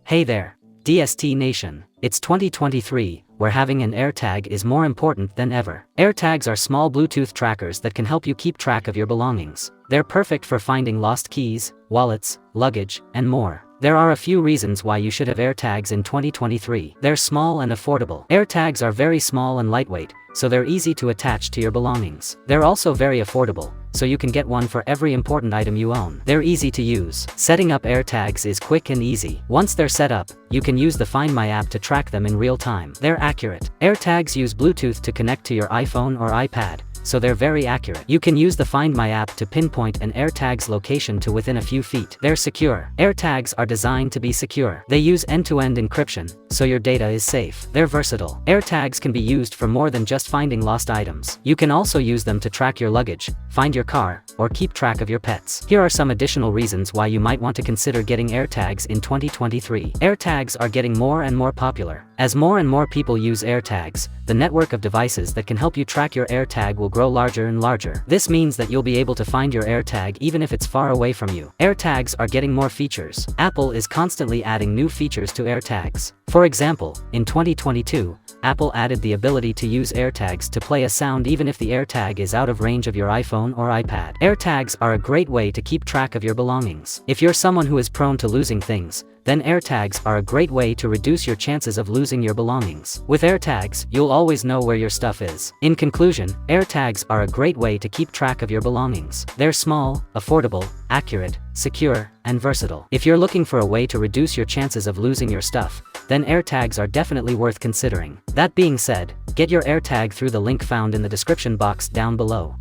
Hey there, DST Nation. It's 2023, where having an AirTag is more important than ever. AirTags are small Bluetooth trackers that can help you keep track of your belongings. They're perfect for finding lost keys, wallets, luggage, and more. There are a few reasons why you should have AirTags in 2023. They're small and affordable. AirTags are very small and lightweight, so they're easy to attach to your belongings. They're also very affordable, so you can get one for every important item you own. They're easy to use. Setting up AirTags is quick and easy. Once they're set up, you can use the Find My app to track them in real time. They're accurate. AirTags use Bluetooth to connect to your iPhone or iPad, so they're very accurate. You can use the Find My app to pinpoint an AirTag's location to within a few feet. They're secure. AirTags are designed to be secure. They use end-to-end encryption, so your data is safe. They're versatile. AirTags can be used for more than just finding lost items. You can also use them to track your luggage, find your car, or keep track of your pets. Here are some additional reasons why you might want to consider getting AirTags in 2023. AirTags are getting more and more popular. As more and more people use AirTags, the network of devices that can help you track your AirTag will grow larger and larger. This means that you'll be able to find your AirTag even if it's far away from you. AirTags are getting more features. Apple is constantly adding new features to AirTags. For example, in 2022, Apple added the ability to use AirTags to play a sound even if the AirTag is out of range of your iPhone or iPad. AirTags are a great way to keep track of your belongings. If you're someone who is prone to losing things, then AirTags are a great way to reduce your chances of losing your belongings. With AirTags, you'll always know where your stuff is. In conclusion, AirTags are a great way to keep track of your belongings. They're small, affordable, accurate, secure, and versatile. If you're looking for a way to reduce your chances of losing your stuff, then AirTags are definitely worth considering. That being said, get your AirTag through the link found in the description box down below.